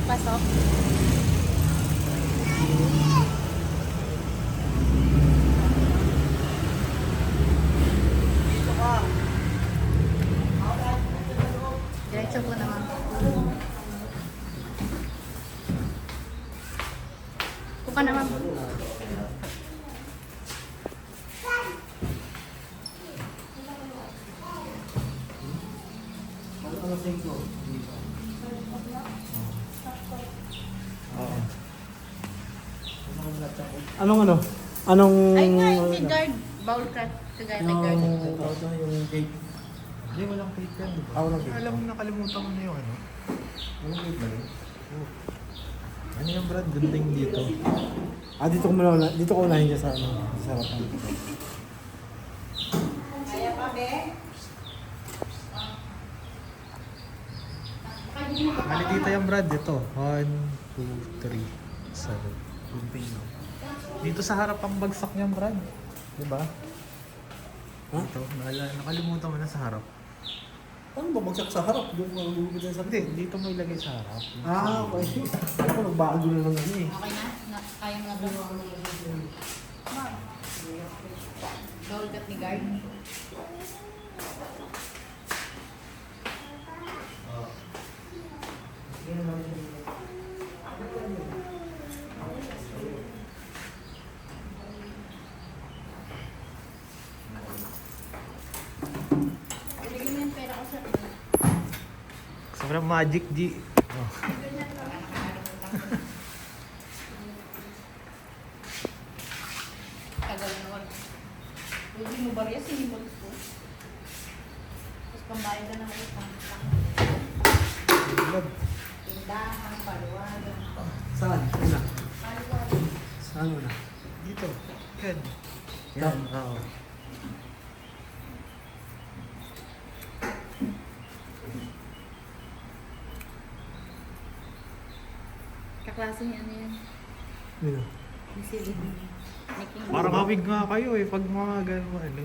Pasok. Diretso po naman. Puka naman. Oo. Anong ano? Anong... Ay nga, yung guard. Bowl cut. Kagaya na guard. Yung cake. Hindi, walang cake yan, di ba? Walang cake. Alam mo, nakalimutan ko na yung ano. Walang cake ba yun? Ano yung Brad? Ganding dito. Dito ko unahin niya sa ano, sa harapan. Kaya pa, be? Mali dito yung Brad, dito. 1, 2, 3, 7. Gunting no. Dito sa harap ang bagsak niyan, Brad. Di ba? Ha? Dito, nakalimutan mo na sa harap. Ano ba bagsak sa harap? Doon ko lumipit sa Hindi, dito mo ilagay sa harap. okay. Alam ko nagbago na lang ano eh. Okay na? Kaya mo na ba? Ma'am. Bowl cut ni guard. Bigyan mo yung pera ko sa... Sobrang magic, G. Oh. Tagal naman. Pwede mo ba rin? Sinimot ko. Tapos pambayad ka ng utang. Brad, Tindahan, paluwagan. Saan? Una? Paluwagan. Saan una? dito. Yan. Ito? Yan, oo. Kaklase niya ano yan? Dito. Ni Silid. Niking. Parang kawig nga kayo eh, pag mga gano'n ano.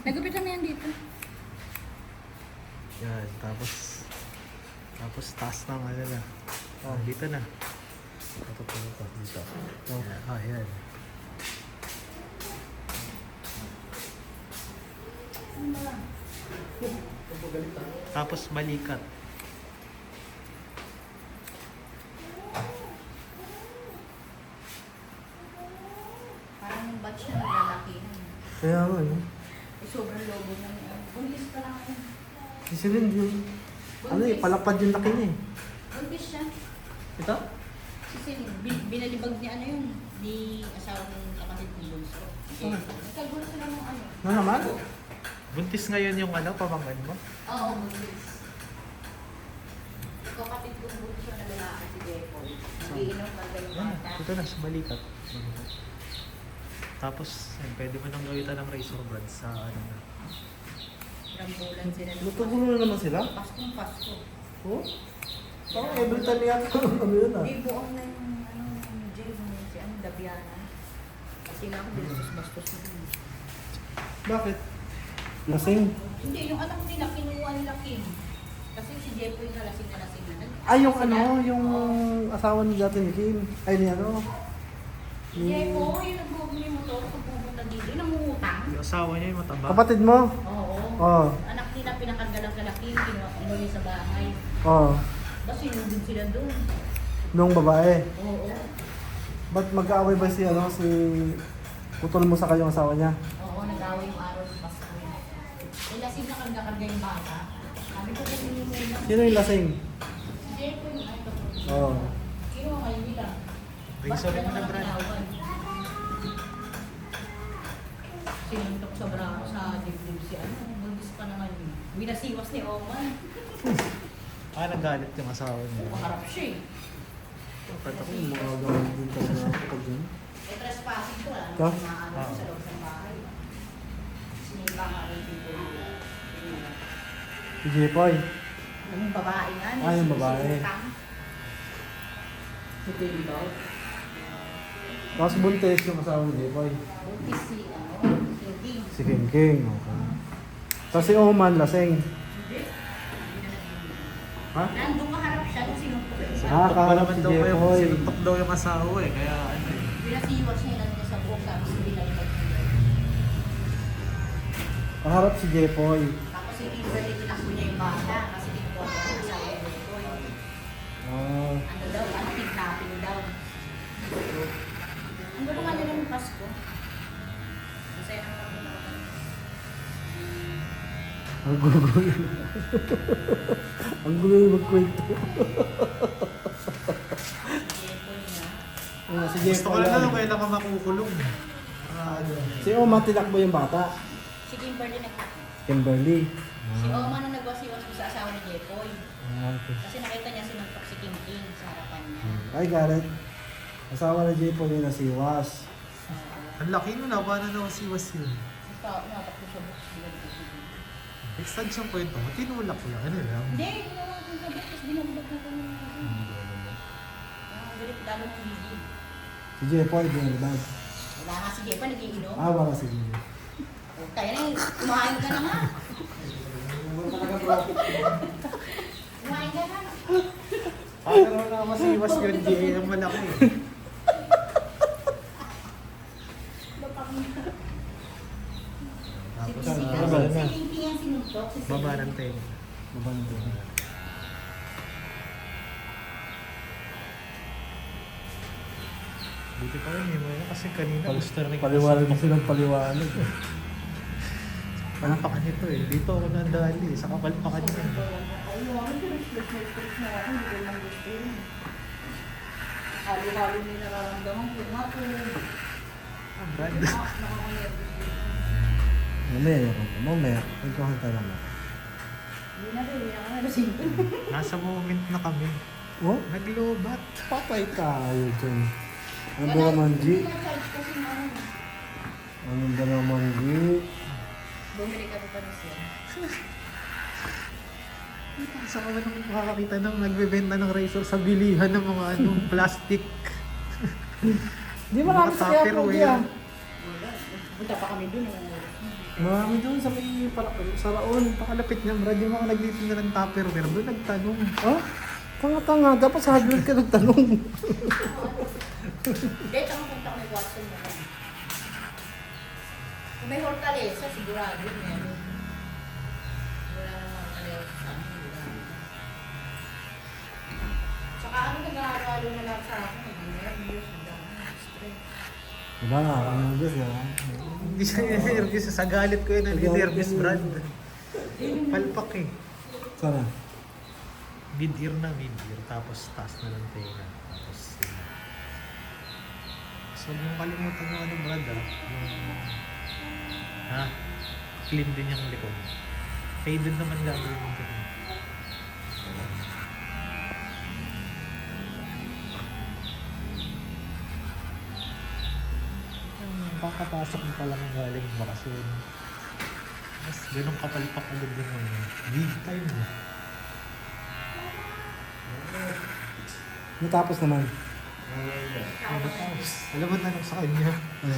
Nagupit kami yan dito. Yan, tapos taas ng ano na. Oh, dito na. Ito, dito. Oh, yan. Tapos balikat. Parang yung batch na naglalaki. Kaya nga eh. Eh, sobrang lobo na niya. Buntis pa lang ako. Si Celine yun. Ano eh, palapad yung laki niya eh. Buntis siya. Ito? Si Celine, binalibag niya ano yun. Di asawa ng kapatid ni Bunso. Eh, nagkagulo sila ng ano. Ano naman? Buntis ngayon yung ano, pamangkin mo? Oo, buntis. Kapatid kong Bunso na lalaki si Depoy. Iinom ng dalawang Yan, bata. dito na sa balikat. Tapos, yan, pwede mo nang gawitan ng razor blade sa ano na. Rambulan sila. ng Lutugulo na naman sila? Paskong Pasko. Oo. Parang every time yata ano yun ah. Di buong na yung ano, yung jail mo si ano, Dabiana. Kasi nga ako binastos-bastos na yun. Bakit? Lasing. Hindi, yung anak nila, kinuha nila Kim. Kasi si Jeffoy na lasing na. Ay, yung ano, yung asawa ni dati ni Kim. Ay, ni ano. Si Jeffoy, yung nagbubuli motor, pagpupunta dito, yung nangungutang. Yung asawa niya yung mataba. Kapatid mo? Oo. Oo. Anak nila, pinakagalang kala Kim, inuwi sa bahay. Oo. Tapos sinundin sila doon. Nung babae. Oo. Ba't mag-aaway ba si ano, si putol mo sa kayong asawa niya? Oo, nag-away yung araw ng Pasko. Eh, lasing na karga-karga yung bata. Sabi ko kasi yung muna. Sino yung lasing? Si Jeffoy, ay, ito. Oo. Kinuha kayo nila. Razor mo na, Brad. Sinuntok sa braso sa dibdib si ano, buntis pa naman yun. Winasiwas ni Oman. Nagalit yung asawa niya. Maharap siya eh. Bakit ako yung mga gawin din talaga kapag yun? Eh, trespassing ko lang. Ito? Maano sa loob ng bahay. Sinipa nga rin dito. Si Jepoy. Yung babae nga. Ah, yung babae. Si Bilbaw. Tapos buntis yung asawa ni Jepoy. Buntis si ano, si Ding. Si King King. Okay. Tapos si Oman, lasing. Hindi. Ha? Nandun kaharap Masyadong sinumpok eh. Sinuntok pa naman si daw kayo. Jepoy. Sinuntok daw yung asawa eh. Kaya ano eh. Pinasiwas niya lang niya sa buhok, tapos binalibag niya. Paharap si Jepoy. Tapos si Kimberly, tinakbo niya yung bata kasi kinukuha niya ang asawa ni Jepoy. Ah, Ano daw, kidnapping daw. Ang gulo nga nila ng Pasko. Masaya naman ako na ako. ang gulo. Ang gulo yung magkwento. Jepoy na. Ah, si Gusto ko Jepoy. lang kailan ka makukulong. Ano. Si Oma tinakbo yung bata. Si Kimberly nagtakbo. Kimberly. Si Oma nung nagwasiwas ko sa asawa ni Jepoy. Ah, okay. Kasi nakita niya sinuntok si Kim King sa harapan niya. Ay, Garrett. Asawa na Jepoy yung nasiwas. Ang laki nun, labanan na siwas yun. Natakbo siya bukas. Extend siyang kwento mo, tinulak ko lang. Ano lang? Hindi, ginawa ko sa bukas. Binabag na ko ng galit lalo ng video. Si Jepoy, binalibag. Wala nga si Jepoy, nagiinom. Ah, wala si Jepoy. Kaya na kumain ka na nga. Kumain ka na. Paano naman na masiwas yun, Jay? Ang malaki eh. Tapos, Si baba na. Kim King ang sinuntok. Si baba ng tenga. Mabando. Buti pa rin yun, kasi kanina gusto na rin Paliwanag kasi ng paliwanag. Palpakan nito eh. Dito ako nandali, sa kapalpakan niya. Halo-halo na nararamdaman ko. Nga po. Ah, Brad. Mamaya. Ikaw ka naman. Hindi na rin, hindi na kami lasing. Nasa moment na kami. Oh? Naglobat. Patay tayo dyan. Ano ba naman, G? Hindi na-charge kasi na ano. Ano ba naman, G? Bumili kami pa rin siya. Saan ka ba naman makakakita ng nagbebenta ng razor sa bilihan ng mga ano, plastic? Di marami sa kaya po Tupperware. diyan. Punta pa kami dun. Marami doon sa may sa Raon. Pakalapit niya, Brad, yung mga nagtitinda ng Tupperware, doon nagtanong. Oh? Tanga-tanga. Dapat sa hardware ka nagtanong. Hindi, tama punta kami Watson mo. Kung may Hortaleza, sigurado meron. Wala namang Hortaleza sa amin, sigurado. Tsaka ano nag-aalalo na lang sa akin, nag-nervous, stress. Diba nga, ang Diyos yan. Hindi siya nervous. Sa galit ko yun, nervous, Brad. Palpak eh. Sana. Mid-ear na mid-ear, tapos taas na ng tenga. Tapos, so, yung kalimutan yung ano, Brad, clean din yung likod. Faded naman lang yung likod. Kakapasok mo pa lang galing bakasyon. Mas ganun kapalpak agad din mo. Big time mo. Natapos naman. Ano tapos? Alam mo tanong sa kanya. Ano?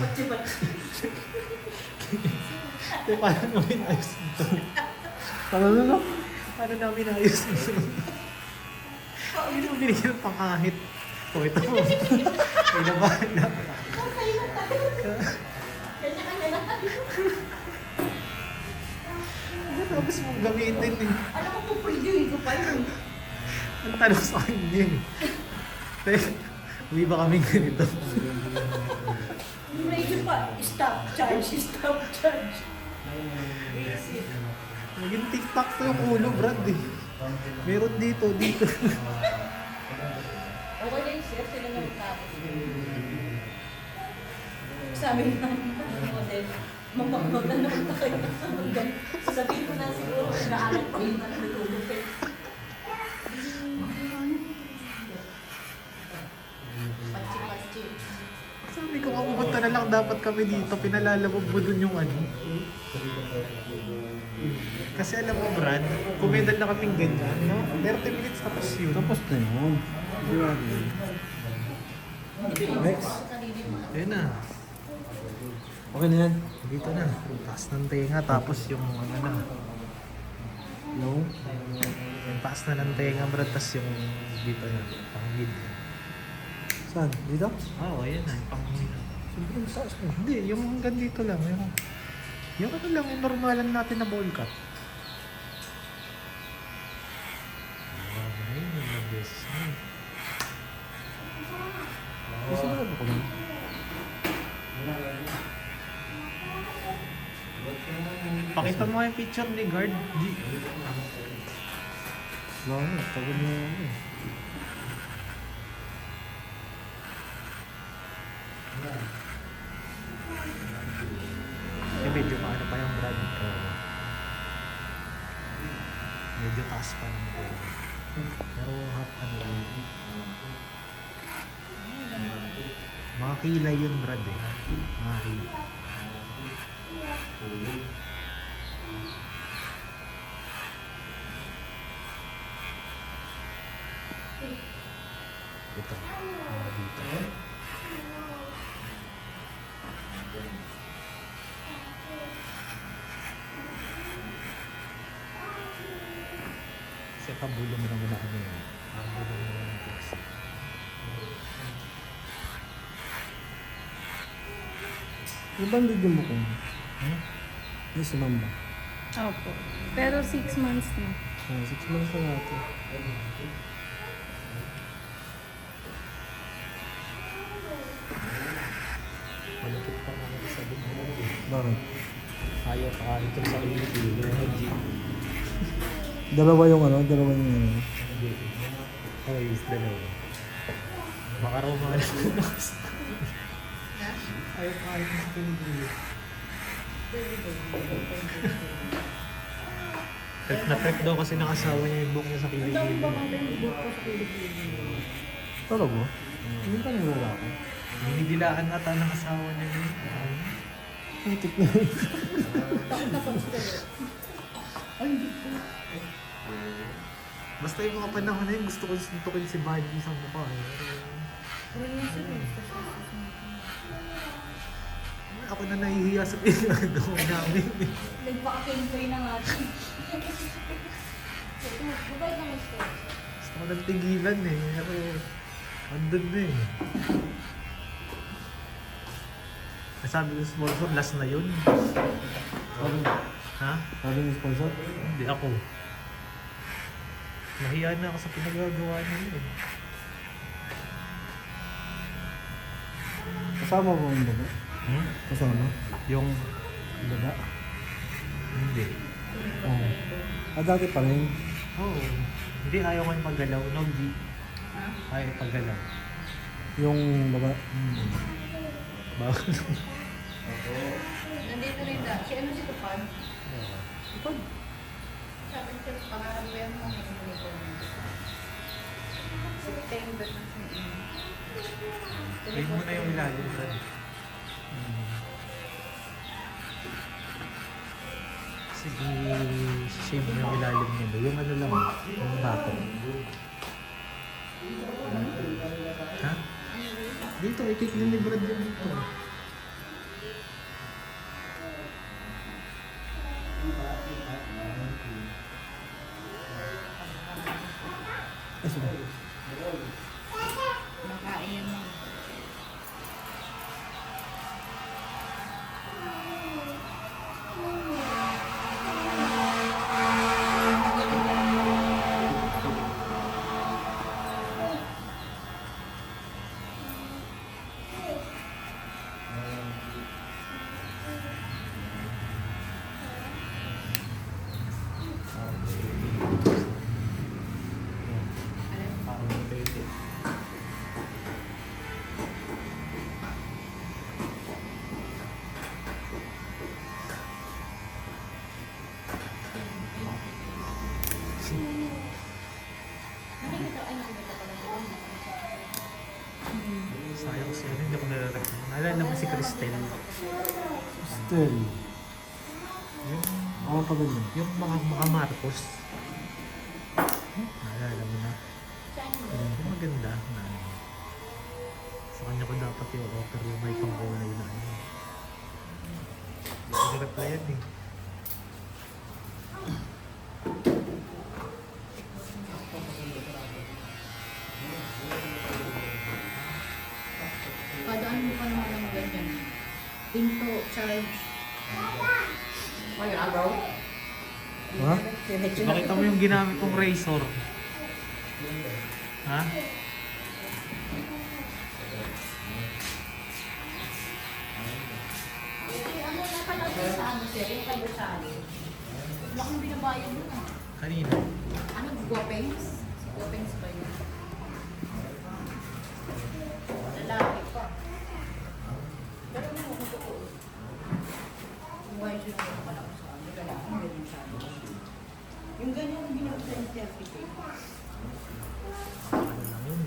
Paano namin ayos ito? Ano na? Paano namin ayos ito? Hindi naman binigyan ng pangkahit. O ito mo. May labahan na. Tapos mong gamitin eh. Alam ko kung pwede ko pa yun. Ang tanong sa kanya eh. Uwi ba kaming ganito? Medyo pa, stop charge, stop charge. Naging TikTok to yung ulo, Brad eh. Meron dito, dito. Okay na yung sir, sila na magtapos. Sabi na ng model, mapapagod na naman na kayo sa hanggang. Sabihin ko na siguro, naalat pa yun na natulog kayo. Patsi-patsi. Sabi ko, pumunta na lang dapat kami dito. Pinalalabog mo dun yung ano. Kasi alam mo, Brad, kumedal na kaming ganyan, no? 30 minutes tapos yun. Tapos na yun. Grabe. Next. Ayun na. Okay na yan. Dito na. Taas ng tenga, tapos yung ano na. No? Yung taas na ng tenga, Brad, tas yung dito na, pang mid. Saan? Dito? Oo, ayan na, yung pang mid. Siyempre, ang taas mo. Hindi, yung hanggang dito lang. Yung ano lang, yung normalan natin na ball cut. Grabe na yun, yung beses na yun. Gusto mo ba ko lang? Pakita mo nga yung picture ni guard. Wala nga, tagal mo ano eh. Eh, medyo paano pa yung Brad. Medyo taas pa ng ball. Pero ano lang. Mga kilay yun, Brad eh. Mga kilay. Ito. Mga dito. Kasi pabulong naman ako yun. Pabulong naman ang class. Ibandid yung bukong. Hmm? Yung si Mamba. Opo. Pero 6 months na. 6 months na natin. Malapit pa nga ako sa buong. Bakit? Ayaw ka ito sa G. Dalawa yung ano, dalawa yung ano. Oh, is dalawa. Baka raw mga ayaw ka ito sa Pilipinas. Trip na trip daw kasi nakasawa niya yung book niya sa kilig-kilig. Talaga? Hindi ka nang lalaki. Hinidilaan ata ng asawa niya yun. Putik na yun. Basta yung mga panahon na yun, gusto ko suntukin si Budgie sa mukha. Ako na nahihiya sa pinagawa namin. Nagpaka-cancel na nga. Mabait naman siya. Gusto ko nang tigilan eh. Pero andun na eh. Sabi ko sponsor, last na yun. Ha? Sabi ng sponsor? Hindi ako. Nahiya na ako sa pinagagawa niya eh. Kasama mo yung baga? Kasama? Yung Baga? hindi. Oo. Dati pa rin. Oo. Hindi, ayaw ko yung paggalaw. No, G. Ayaw yung paggalaw. Yung baga? Bago Nandito rin da. Si ano si Tupad? Ipag. Sabi ko, pangarap ko yan mo. September na siya. Play mo na yung ilalim, Brad. Kasi i-shave mo yung ilalim niya. Yung ano lang, yung bato. Ha? Dito, i-kick na ni Brad yung dito. Ay, sige. Nakain yan mo. Parang pwede. Nakikita, ay nakikita pala yun. Sayang siya. Hindi ko nare-recommend. Naalala mo si Cristel. Still. Yung, Ako pa ganyan. yung mga Marcos. Naalala mo na. Yung maganda na ano. Sa kanya ko dapat yung offer yung may pang-kulay na ano. Hindi ko replyan eh. Pinto, charge. Ngayon, agaw? Ha? Nakita mo yung ginamit kong razor. Ha? Ano na pala sa ano, sir? Yung kayo sa ano? Wala kang binabayad mo na. Kanina. Ano, guwapengs? Guwapengs ba yun? Lalaki pa. Pero mo kung totoo. Yung white yun ako pala ko sa ano. Lalaki, meron siya. Yung ganyan ang ginawa sa certificate. Ano lang yun.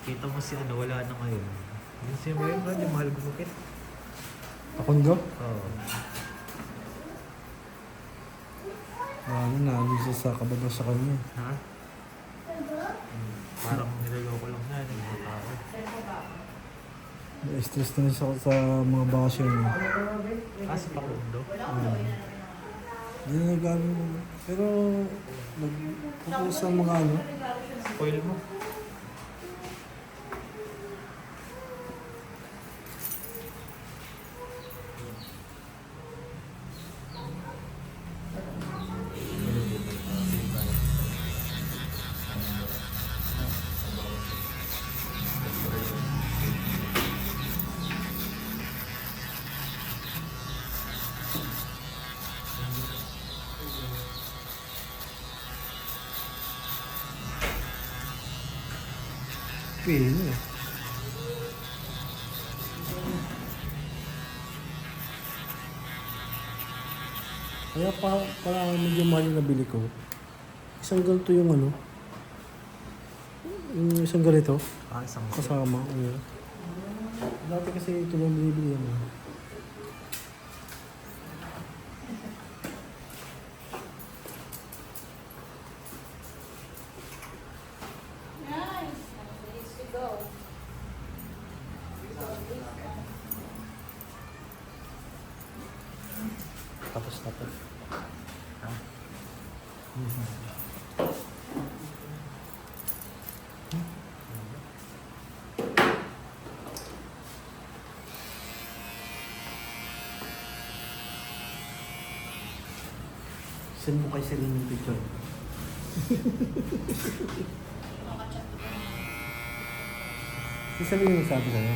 Kita mo si ano, wala na ngayon. Yung si Mayon, Brad, yung mahal gumupit. Pakundo? Oo. Ano na, siya sa kababa sa kanya. Ha? Parang niloloko lang na yung mga tao. Stress na rin sa mga bakasyon niya. Ah, si Pakundo. Hindi na nagagawin. Pero, nag-focus sa mga ano. Spoil mo. Pili niya. Kaya para medyo mahal yung nabili ko. Isang ganito yung ano. Yung isang ganito. Ah, isang Kasama. Ano. Dati kasi ito lang binibili yan. Nice. Ready to go. tapos. Ha? Send mo kay Celine yung picture. Si Celine yung sabi sa'yo.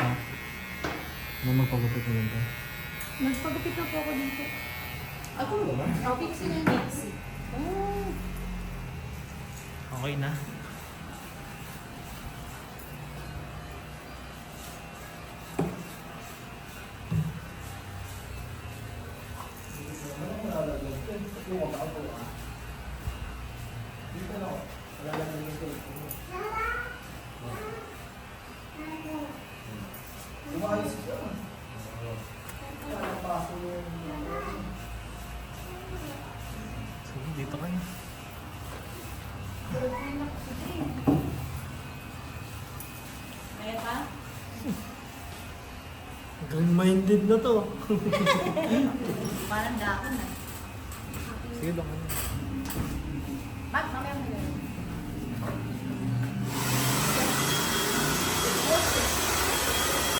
Ha? Na magpagupit mo ba? Nagpagupit na po ako dito. Ako ba? Oh, pixie na pixie. Oh. Okay na. Sige, dito kayo. Kaya pa? Green-minded na to. Parang dako na. Sige, doon ka na. Mat, mamaya